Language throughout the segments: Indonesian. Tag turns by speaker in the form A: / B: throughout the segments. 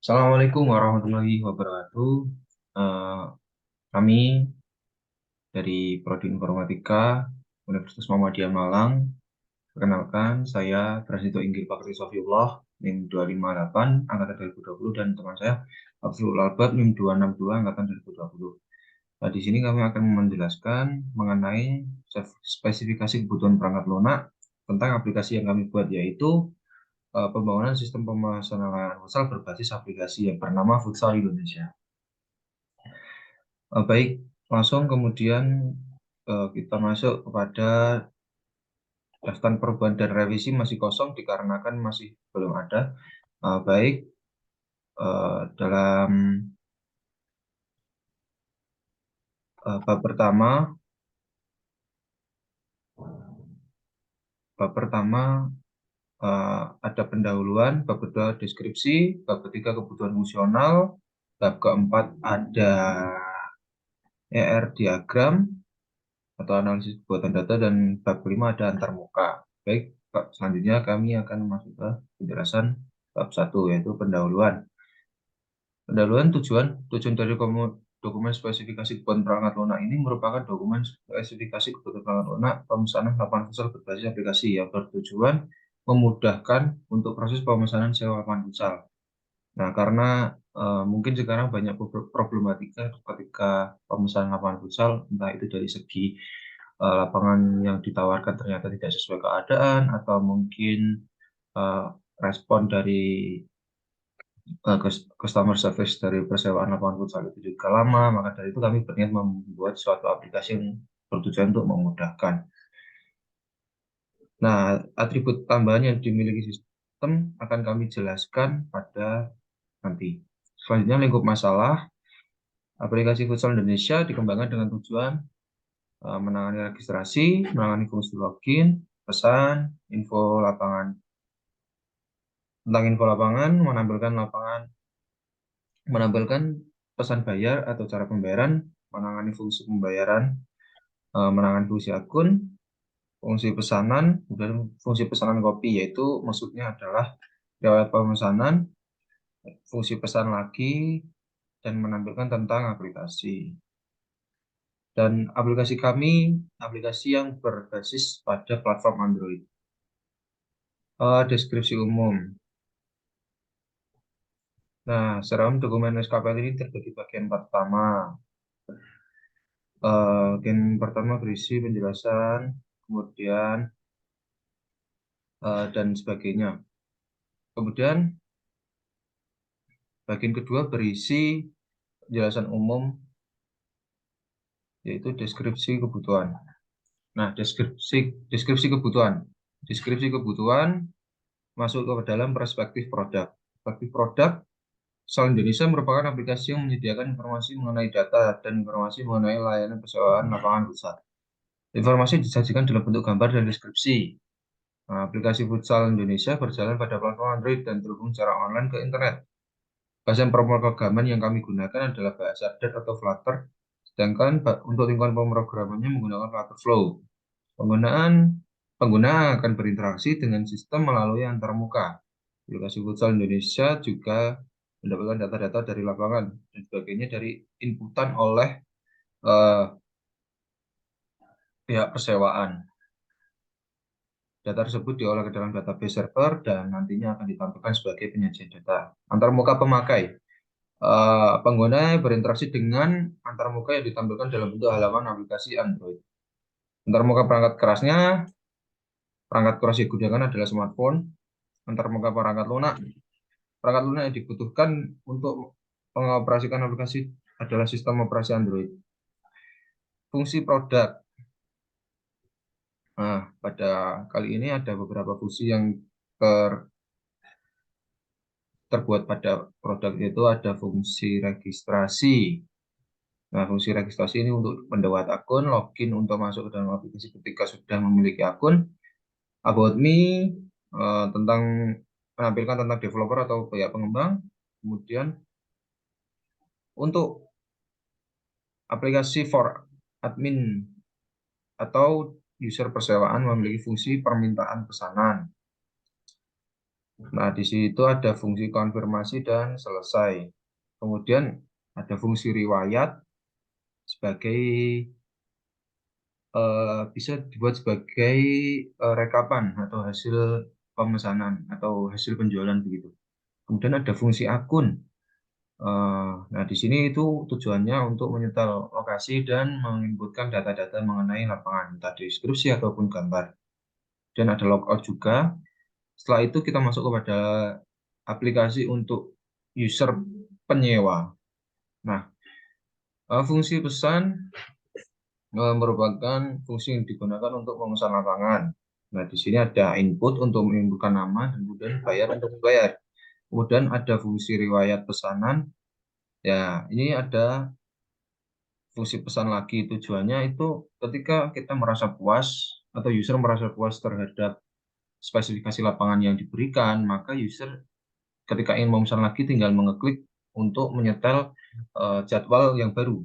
A: Assalamualaikum warahmatullahi wabarakatuh. Eh, Kami dari Prodi Informatika Universitas Muhammadiyah Malang. Perkenalkan, saya Prasetyo Inggil Bakri Sofiullah, NIM 258, Angkatan 2020, dan teman saya, Abdul Albert, NIM 262, Angkatan 2020. Nah, di sini kami akan menjelaskan mengenai spesifikasi kebutuhan perangkat lunak tentang aplikasi yang kami buat, yaitu pembangunan sistem pemasanan layanan futsal berbasis aplikasi yang bernama Futsal Indonesia. Baik, langsung kemudian kita masuk kepada daftar perubahan dan revisi masih kosong dikarenakan masih belum ada. Baik, dalam bab pertama, ada pendahuluan, bab kedua deskripsi, bab ketiga kebutuhan fungsional, bab keempat ada ER diagram atau analisis kebutuhan data, dan bab kelima ada antarmuka. Baik, Pak, selanjutnya kami akan masuk ke penjelasan bab satu, yaitu pendahuluan. Pendahuluan tujuan dari dokumen spesifikasi kebutuhan perangkat lunak ini merupakan dokumen spesifikasi kebutuhan perangkat lunak pemesanan lapangan futsal berbasis aplikasi yang bertujuan memudahkan untuk proses pemesanan sewa lapangan futsal. Nah, karena mungkin sekarang banyak problematika ketika pemesanan lapangan futsal, entah itu dari segi lapangan yang ditawarkan ternyata tidak sesuai keadaan, atau mungkin eh, respon dari customer service dari persewaan lapangan futsal itu juga lama. Maka dari itu kami berniat membuat suatu aplikasi yang bertujuan untuk memudahkan. Nah, atribut tambahan yang dimiliki sistem akan kami jelaskan pada nanti. Selanjutnya, lingkup masalah. Aplikasi Futsal Indonesia dikembangkan dengan tujuan menangani registrasi, menangani fungsi login, pesan, info lapangan, tentang info lapangan, menampilkan pesan bayar atau cara pembayaran, menangani fungsi pembayaran, menangani fungsi akun, fungsi pesanan, dan fungsi pesanan kopi, yaitu maksudnya adalah riwayat pemesanan, fungsi pesan lagi, dan menampilkan tentang aplikasi. Dan aplikasi kami, aplikasi yang berbasis pada platform Android. Deskripsi umum. Nah, seram dokumen SKPL ini terbagi bagian pertama. Bagian pertama berisi penjelasan, kemudian dan sebagainya. Kemudian bagian kedua berisi penjelasan umum, yaitu deskripsi kebutuhan. Nah, deskripsi kebutuhan. Deskripsi kebutuhan masuk ke dalam perspektif produk. Perspektif produk, Futsal Indonesia merupakan aplikasi yang menyediakan informasi mengenai data dan informasi mengenai layanan persewaan lapangan futsal. Informasi disajikan dalam bentuk gambar dan deskripsi. Nah, aplikasi Futsal Indonesia berjalan pada platform Android dan terhubung secara online ke internet. Bahasa pemrograman yang kami gunakan adalah bahasa Dart atau Flutter, sedangkan untuk lingkungan pemrogramannya menggunakan Flutterflow. Pengguna akan berinteraksi dengan sistem melalui antarmuka. Aplikasi Futsal Indonesia juga mendapatkan data-data dari lapangan dan sebagainya dari inputan oleh eh, pihak persewaan. Data tersebut diolah ke dalam database server dan nantinya akan ditampilkan sebagai penyajian data. Antarmuka pemakai. Pengguna berinteraksi dengan antarmuka yang ditampilkan dalam bentuk halaman aplikasi Android. Antarmuka perangkat kerasnya, perangkat keras yang digunakan adalah smartphone. Antarmuka perangkat lunak. Perangkat lunak yang dibutuhkan untuk mengoperasikan aplikasi adalah sistem operasi Android. Fungsi produk. Nah, pada kali ini ada beberapa fungsi yang terbuat pada produk, itu ada fungsi registrasi. Nah, fungsi registrasi ini untuk membuat akun, login untuk masuk ke dalam aplikasi ketika sudah memiliki akun, about me, tentang menampilkan tentang developer atau pihak pengembang, kemudian untuk aplikasi for admin atau user persewaan memiliki fungsi permintaan pesanan. Nah, di situ ada fungsi konfirmasi dan selesai. Kemudian ada fungsi riwayat sebagai bisa dibuat sebagai rekapan atau hasil pemesanan atau hasil penjualan begitu. Kemudian ada fungsi akun. Nah, di sini itu tujuannya untuk menyetel lokasi dan menginputkan data-data mengenai lapangan, entah deskripsi ataupun gambar. Dan ada logout juga. Setelah itu kita masuk kepada aplikasi untuk user penyewa. Nah, fungsi pesan merupakan fungsi yang digunakan untuk memesan lapangan. Nah, di sini ada input untuk menginputkan nama dan kemudian bayar untuk membayar. Kemudian ada fungsi riwayat pesanan. Ya, ini ada fungsi pesan lagi. Tujuannya itu ketika kita merasa puas atau user merasa puas terhadap spesifikasi lapangan yang diberikan, maka user ketika ingin memesan lagi tinggal mengeklik untuk menyetel jadwal yang baru.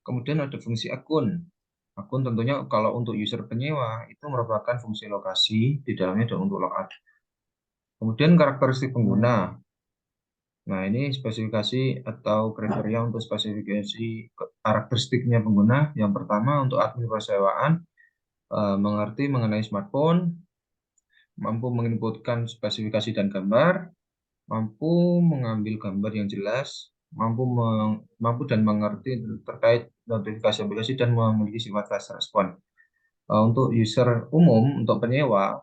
A: Kemudian ada fungsi akun. Akun tentunya kalau untuk user penyewa itu merupakan fungsi lokasi, di dalamnya ada untuk logout. Kemudian karakteristik pengguna. Nah, ini spesifikasi atau kriteria untuk spesifikasi karakteristiknya pengguna. Yang pertama untuk admin persewaan, mengerti mengenai smartphone, mampu menginputkan spesifikasi dan gambar, mampu mengambil gambar yang jelas, mampu dan mengerti terkait notifikasi aplikasi dan memiliki sifat fast respon. Untuk user umum, untuk penyewa,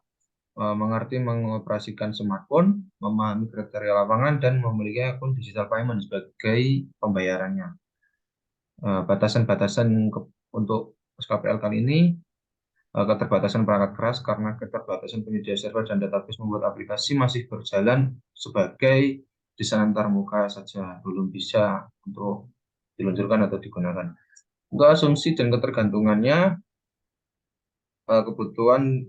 A: mengerti mengoperasikan smartphone, memahami kriteria lapangan, dan memiliki akun digital payment sebagai pembayarannya. Batasan-batasan untuk SKPL kali ini, keterbatasan perangkat keras karena keterbatasan penyedia server dan database membuat aplikasi masih berjalan sebagai desain antarmuka saja, belum bisa untuk diluncurkan atau digunakan. Untuk asumsi dan ketergantungannya, kebutuhan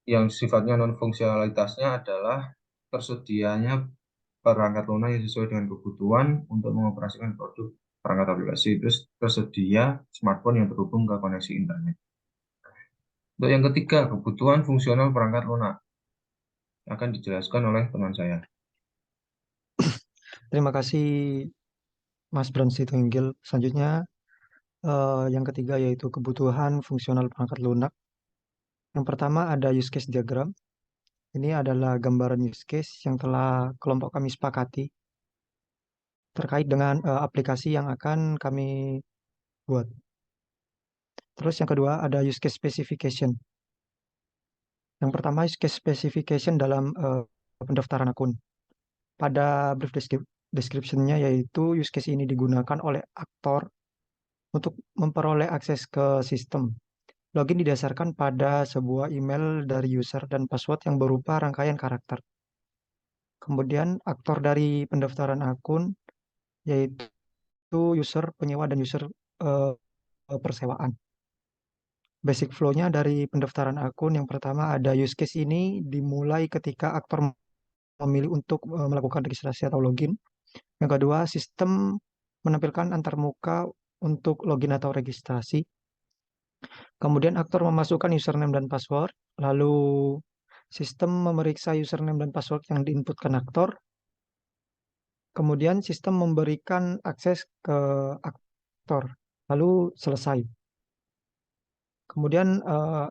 A: yang sifatnya non-fungsionalitasnya adalah tersedianya perangkat lunak yang sesuai dengan kebutuhan untuk mengoperasikan produk perangkat aplikasi. Terus tersedia smartphone yang terhubung ke koneksi internet. Untuk yang ketiga, kebutuhan fungsional perangkat lunak akan dijelaskan oleh teman saya.
B: Terima kasih Mas Bram Situnggil. Selanjutnya yang ketiga yaitu kebutuhan fungsional perangkat lunak. Yang pertama ada use case diagram. Ini adalah gambaran use case yang telah kelompok kami sepakati terkait dengan aplikasi yang akan kami buat. Terus yang kedua ada use case specification. Yang pertama use case specification dalam pendaftaran akun. Pada brief description-nya yaitu use case ini digunakan oleh aktor untuk memperoleh akses ke sistem. Login didasarkan pada sebuah email dari user dan password yang berupa rangkaian karakter. Kemudian aktor dari pendaftaran akun yaitu user penyewa dan user persewaan. Basic flow-nya dari pendaftaran akun yang pertama ada use case ini dimulai ketika aktor memilih untuk melakukan registrasi atau login. Yang kedua, sistem menampilkan antarmuka untuk login atau registrasi. Kemudian aktor memasukkan username dan password, lalu sistem memeriksa username dan password yang diinputkan aktor. Kemudian sistem memberikan akses ke aktor, lalu selesai. Kemudian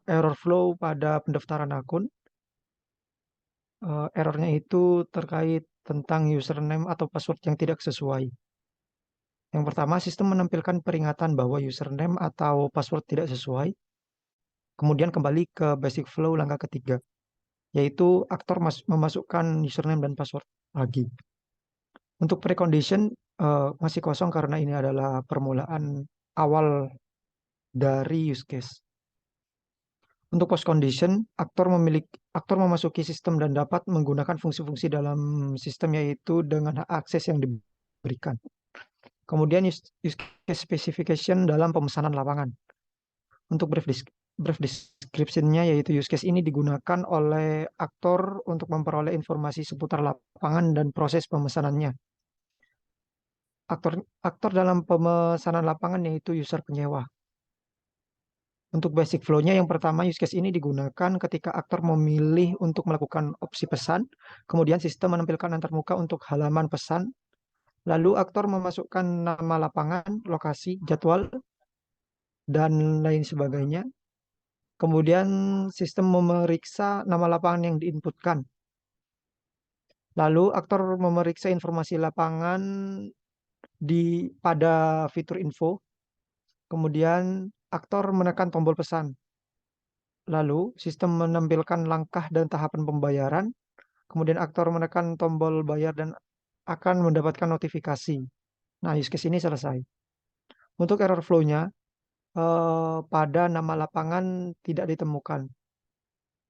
B: error flow pada pendaftaran akun. Errornya itu terkait tentang username atau password yang tidak sesuai. Yang pertama, sistem menampilkan peringatan bahwa username atau password tidak sesuai. Kemudian kembali ke basic flow langkah ketiga, yaitu aktor memasukkan username dan password lagi. Untuk precondition masih kosong karena ini adalah permulaan awal dari use case. Untuk post condition, aktor memasuki sistem dan dapat menggunakan fungsi-fungsi dalam sistem yaitu dengan hak akses yang diberikan. Kemudian use case specification dalam pemesanan lapangan. Untuk brief description-nya yaitu use case ini digunakan oleh aktor untuk memperoleh informasi seputar lapangan dan proses pemesanannya. Aktor dalam pemesanan lapangan yaitu user penyewa. Untuk basic flow-nya yang pertama use case ini digunakan ketika aktor memilih untuk melakukan opsi pesan, kemudian sistem menampilkan antarmuka untuk halaman pesan, lalu aktor memasukkan nama lapangan, lokasi, jadwal, dan lain sebagainya. Kemudian sistem memeriksa nama lapangan yang diinputkan. Lalu aktor memeriksa informasi lapangan pada fitur info. Kemudian aktor menekan tombol pesan. Lalu sistem menampilkan langkah dan tahapan pembayaran. Kemudian aktor menekan tombol bayar dan akan mendapatkan notifikasi. Nah, use case ini selesai. Untuk error flow-nya, pada nama lapangan tidak ditemukan.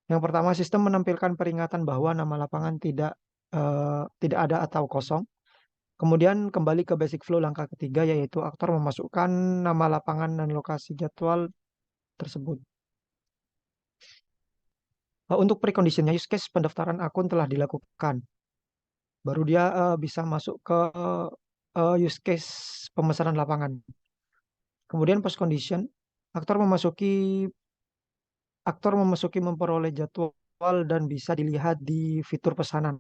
B: Yang pertama, sistem menampilkan peringatan bahwa nama lapangan tidak ada atau kosong. Kemudian kembali ke basic flow langkah ketiga, yaitu aktor memasukkan nama lapangan dan lokasi jadwal tersebut. Untuk preconditionnya, use case pendaftaran akun telah dilakukan. Baru dia bisa masuk ke use case pemesanan lapangan. Kemudian post condition, aktor memasuki memperoleh jadwal dan bisa dilihat di fitur pesanan.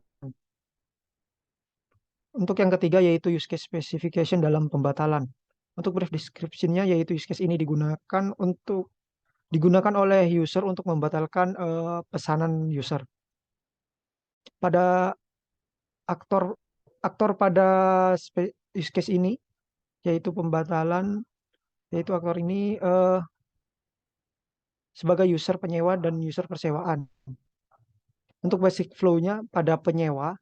B: Untuk yang ketiga yaitu use case specification dalam pembatalan. Untuk brief description-nya yaitu use case ini digunakan oleh user untuk membatalkan pesanan user. Pada aktor aktor pada use case ini yaitu pembatalan, yaitu aktor ini sebagai user penyewa dan user persewaan. Untuk basic flow-nya pada penyewa,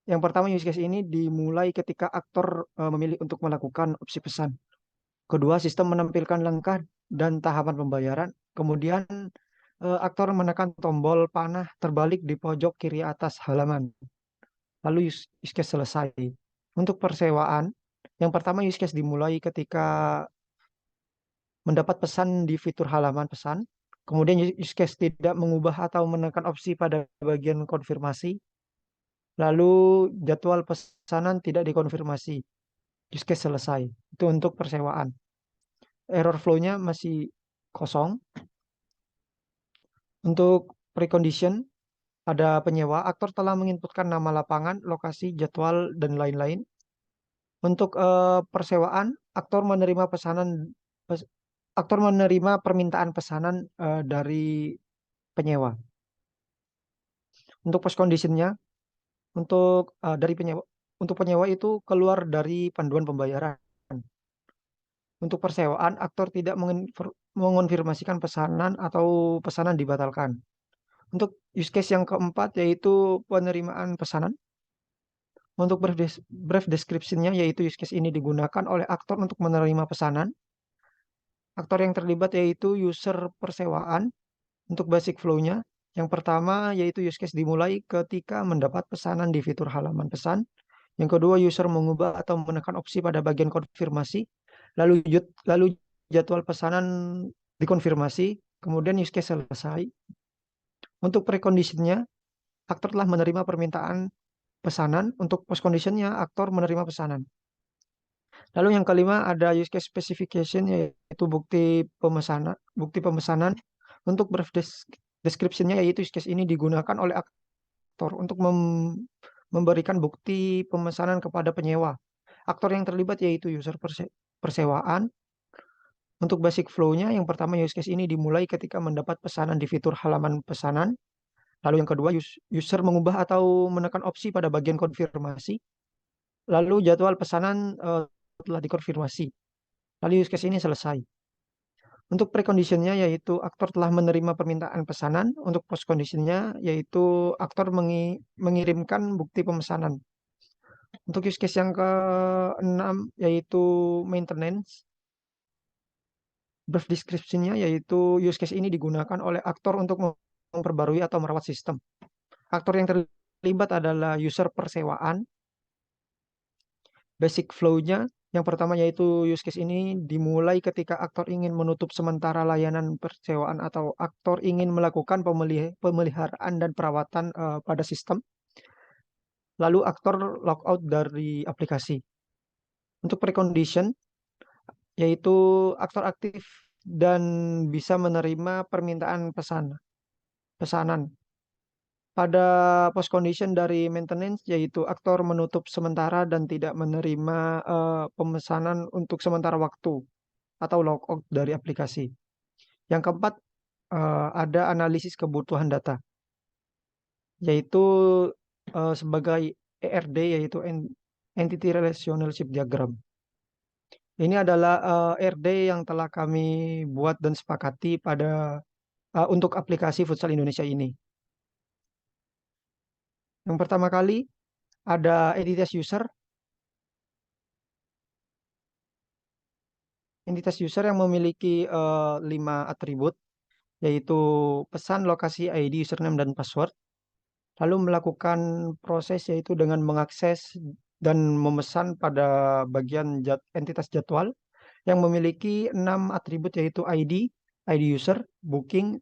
B: yang pertama use case ini dimulai ketika aktor memilih untuk melakukan opsi pesan. Kedua, sistem menampilkan langkah dan tahapan pembayaran. Kemudian aktor menekan tombol panah terbalik di pojok kiri atas halaman. Lalu use case selesai. Untuk persewaan, yang pertama use case dimulai ketika mendapat pesan di fitur halaman pesan. Kemudian use case tidak mengubah atau menekan opsi pada bagian konfirmasi. Lalu jadwal pesanan tidak dikonfirmasi. Use case selesai. Itu untuk persewaan. Error flow-nya masih kosong. Untuk precondition, ada penyewa, aktor telah menginputkan nama lapangan, lokasi, jadwal, dan lain-lain. Untuk persewaan, aktor menerima permintaan pesanan dari penyewa. Untuk post conditionnya, untuk penyewa itu keluar dari panduan pembayaran. Untuk persewaan, aktor tidak mengonfirmasikan pesanan atau pesanan dibatalkan. Untuk use case yang keempat yaitu penerimaan pesanan. Untuk brief description-nya yaitu use case ini digunakan oleh aktor untuk menerima pesanan. Aktor yang terlibat yaitu user persewaan. Untuk basic flow-nya, yang pertama yaitu use case dimulai ketika mendapat pesanan di fitur halaman pesan. Yang kedua, user mengubah atau menekan opsi pada bagian konfirmasi. Lalu jadwal pesanan dikonfirmasi. Kemudian use case selesai. Untuk precondition-nya, aktor telah menerima permintaan pesanan. Untuk post condition-nya, aktor menerima pesanan. Lalu yang kelima ada use case specification yaitu bukti pemesanan. Untuk brief description-nya yaitu use case ini digunakan oleh aktor untuk memberikan bukti pemesanan kepada penyewa. Aktor yang terlibat yaitu user persewaan. Untuk basic flow-nya yang pertama use case ini dimulai ketika mendapat pesanan di fitur halaman pesanan. Lalu yang kedua user mengubah atau menekan opsi pada bagian konfirmasi. Lalu jadwal pesanan telah dikonfirmasi. Lalu use case ini selesai. Untuk preconditionnya yaitu aktor telah menerima permintaan pesanan. Untuk post conditionnya yaitu aktor mengirimkan bukti pemesanan. Untuk use case yang keenam yaitu maintenance. Brief description-nya yaitu use case ini digunakan oleh aktor untuk memperbarui atau merawat sistem. Aktor yang terlibat adalah user persewaan. Basic flow-nya yang pertama yaitu use case ini dimulai ketika aktor ingin menutup sementara layanan persewaan atau aktor ingin melakukan pemeliharaan dan perawatan pada sistem. Lalu aktor logout dari aplikasi. Untuk precondition yaitu aktor aktif dan bisa menerima permintaan pesanan. Pada post condition dari maintenance, yaitu aktor menutup sementara dan tidak menerima pemesanan untuk sementara waktu atau logout dari aplikasi. Yang keempat, ada analisis kebutuhan data, yaitu sebagai ERD, yaitu Entity Relationship Diagram. Ini adalah ERD yang telah kami buat dan sepakati untuk aplikasi Futsal Indonesia ini. Yang pertama kali ada entitas user. Entitas user yang memiliki 5 atribut, yaitu pesan, lokasi, ID, username, dan password. Lalu melakukan proses yaitu dengan mengakses dan memesan pada bagian entitas jadwal yang memiliki 6 atribut, yaitu ID user, booking,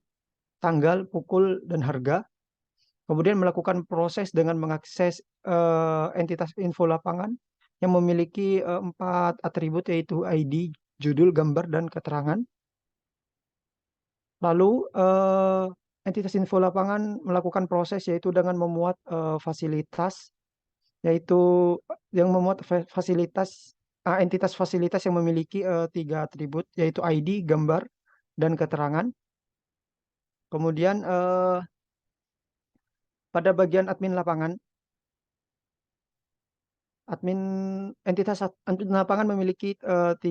B: tanggal, pukul, dan harga. Kemudian melakukan proses dengan mengakses entitas info lapangan yang memiliki 4 atribut, yaitu ID, judul, gambar, dan keterangan. Lalu entitas info lapangan melakukan proses yaitu dengan memuat fasilitas, yaitu yang memuat entitas fasilitas yang memiliki 3 atribut, yaitu ID, gambar, dan keterangan. Kemudian pada bagian admin lapangan, admin admin lapangan memiliki 3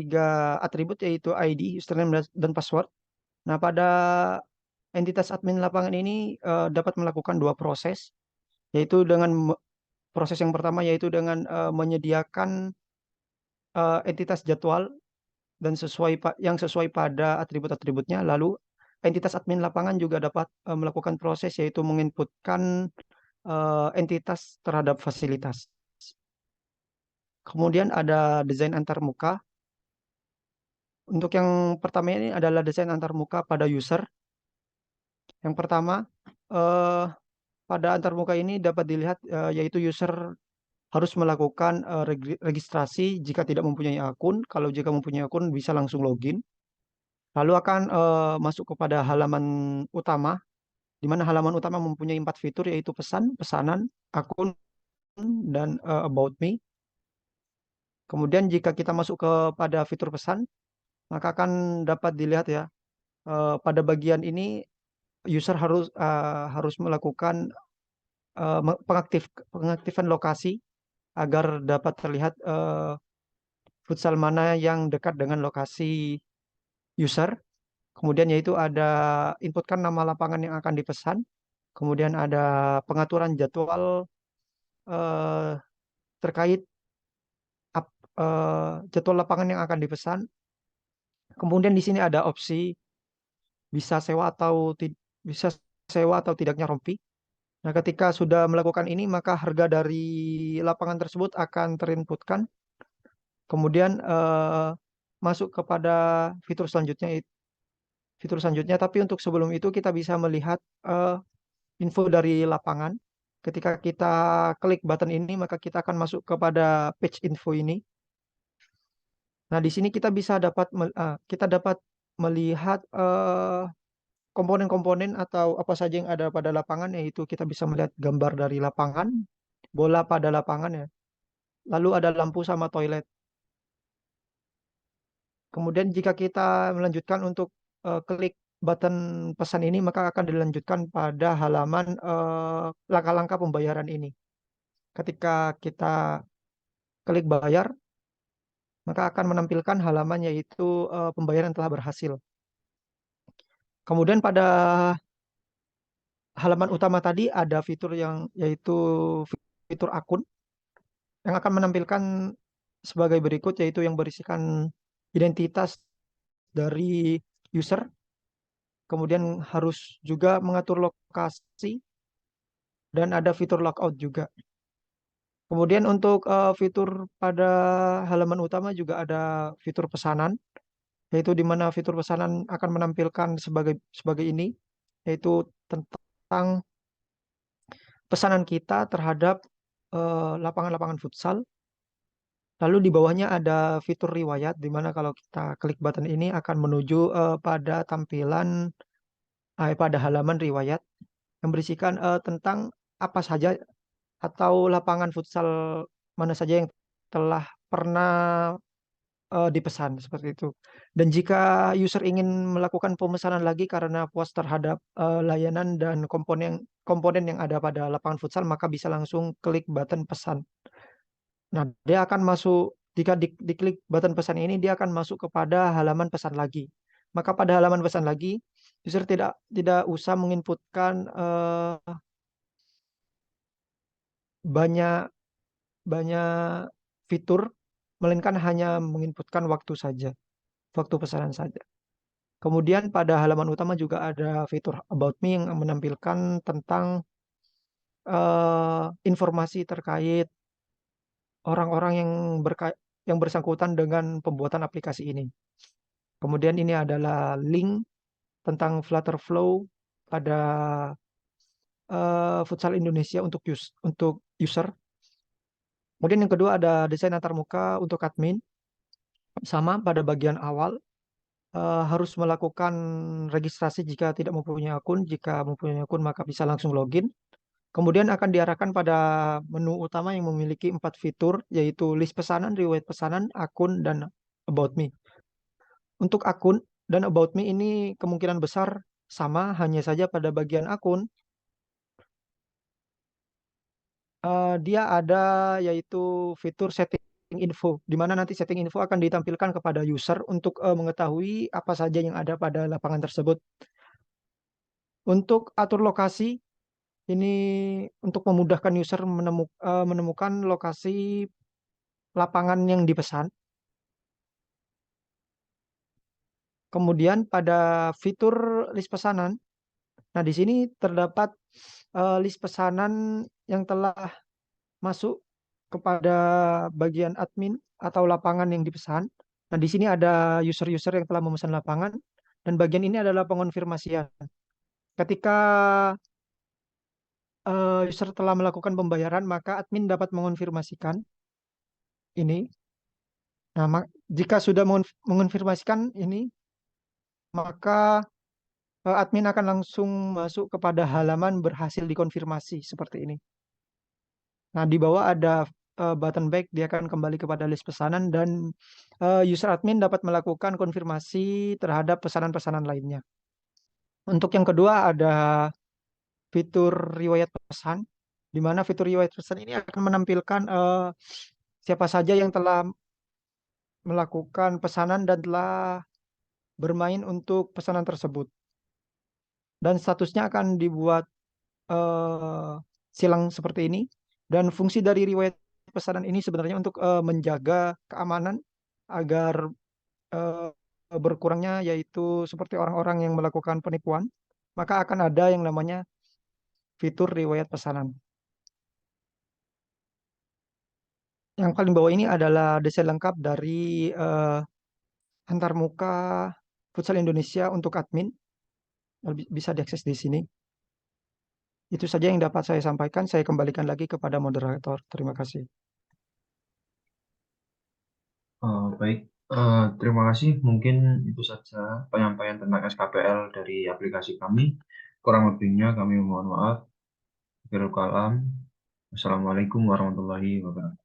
B: atribut, yaitu ID, username, dan password. Nah, pada entitas admin lapangan ini dapat melakukan 2 proses, yaitu proses yang pertama yaitu dengan menyediakan entitas jadwal dan yang sesuai pada atribut-atributnya. Lalu entitas admin lapangan juga dapat melakukan proses yaitu menginputkan entitas terhadap fasilitas. Kemudian ada desain antarmuka. Untuk yang pertama ini adalah desain antarmuka pada user. Yang pertama, eh, pada antarmuka ini dapat dilihat yaitu user harus melakukan registrasi jika tidak mempunyai akun. Kalau jika mempunyai akun bisa langsung login. Lalu akan masuk kepada halaman utama, di mana halaman utama mempunyai 4 fitur, yaitu pesan, pesanan, akun, dan about me. Kemudian jika kita masuk kepada fitur pesan, maka akan dapat dilihat ya, pada bagian ini user harus melakukan pengaktifan lokasi agar dapat terlihat futsal mana yang dekat dengan lokasi user. Kemudian yaitu ada inputkan nama lapangan yang akan dipesan. Kemudian ada pengaturan jadwal eh, terkait jadwal lapangan yang akan dipesan. Kemudian di sini ada opsi bisa sewa bisa sewa atau tidaknya rompi. Nah, ketika sudah melakukan ini, maka harga dari lapangan tersebut akan terinputkan. Kemudian masuk kepada fitur selanjutnya, tapi untuk sebelum itu kita bisa melihat info dari lapangan. Ketika kita klik button ini, maka kita akan masuk kepada page info ini. Nah, di sini kita dapat melihat komponen-komponen atau apa saja yang ada pada lapangan, yaitu kita bisa melihat gambar dari lapangan, bola pada lapangan ya. Lalu ada lampu sama toilet. Kemudian jika kita melanjutkan untuk klik button pesan ini, maka akan dilanjutkan pada halaman langkah-langkah pembayaran ini. Ketika kita klik bayar, maka akan menampilkan halaman yaitu pembayaran telah berhasil. Kemudian pada halaman utama tadi ada fitur yang yaitu fitur akun yang akan menampilkan sebagai berikut, yaitu yang berisikan identitas dari user, kemudian harus juga mengatur lokasi, dan ada fitur logout juga. Kemudian untuk fitur pada halaman utama juga ada fitur pesanan, yaitu di mana fitur pesanan akan menampilkan sebagai ini, yaitu tentang pesanan kita terhadap lapangan-lapangan futsal. Lalu di bawahnya ada fitur riwayat, di mana kalau kita klik button ini akan menuju pada pada halaman riwayat yang berisikan tentang apa saja atau lapangan futsal mana saja yang telah pernah dipesan seperti itu. Dan jika user ingin melakukan pemesanan lagi karena puas terhadap layanan dan komponen yang ada pada lapangan futsal, maka bisa langsung klik button pesan. Nah, dia akan masuk jika diklik button pesan ini, dia akan masuk kepada halaman pesan lagi. Maka pada halaman pesan lagi, user tidak tidak usah menginputkan banyak banyak fitur, melainkan hanya menginputkan waktu saja, waktu pesanan saja. Kemudian pada halaman utama juga ada fitur About Me yang menampilkan tentang informasi terkait orang-orang yang bersangkutan dengan pembuatan aplikasi ini. Kemudian ini adalah link tentang Flutter Flow pada Futsal Indonesia untuk user. Kemudian yang kedua ada desain antarmuka untuk admin. Sama pada bagian awal harus melakukan registrasi jika tidak mempunyai akun. Jika mempunyai akun maka bisa langsung login. Kemudian akan diarahkan pada menu utama yang memiliki 4 fitur, yaitu list pesanan, riwayat pesanan, akun, dan about me. Untuk akun dan about me ini kemungkinan besar sama, hanya saja pada bagian akun dia ada yaitu fitur setting info, di mana nanti setting info akan ditampilkan kepada user untuk mengetahui apa saja yang ada pada lapangan tersebut. Untuk atur lokasi, ini untuk memudahkan user menemukan lokasi lapangan yang dipesan. Kemudian pada fitur list pesanan, nah di sini terdapat list pesanan yang telah masuk kepada bagian admin atau lapangan yang dipesan. Nah, di sini ada user-user yang telah memesan lapangan dan bagian ini adalah pengonfirmasian. Ketika user telah melakukan pembayaran, maka admin dapat mengonfirmasikan ini. Nah, jika sudah mengonfirmasikan ini, maka admin akan langsung masuk kepada halaman berhasil dikonfirmasi seperti ini. Nah, di bawah ada button back, dia akan kembali kepada list pesanan dan user admin dapat melakukan konfirmasi terhadap pesanan-pesanan lainnya. Untuk yang kedua ada fitur riwayat pesan, di mana fitur riwayat pesan ini akan menampilkan siapa saja yang telah melakukan pesanan dan telah bermain untuk pesanan tersebut. Dan statusnya akan dibuat silang seperti ini. Dan fungsi dari riwayat pesanan ini sebenarnya untuk menjaga keamanan agar eh, berkurangnya yaitu seperti orang-orang yang melakukan penipuan, maka akan ada yang namanya fitur riwayat pesanan. Yang paling bawah ini adalah desain lengkap dari eh, antarmuka Futsal Indonesia untuk admin. Bisa diakses di sini. Itu saja yang dapat saya sampaikan. Saya kembalikan lagi kepada moderator. Terima kasih.
A: Baik, terima kasih. Mungkin itu saja penyampaian tentang SKPL dari aplikasi kami. Kurang lebihnya kami mohon maaf. Akhirul kalam. Wassalamualaikum warahmatullahi wabarakatuh.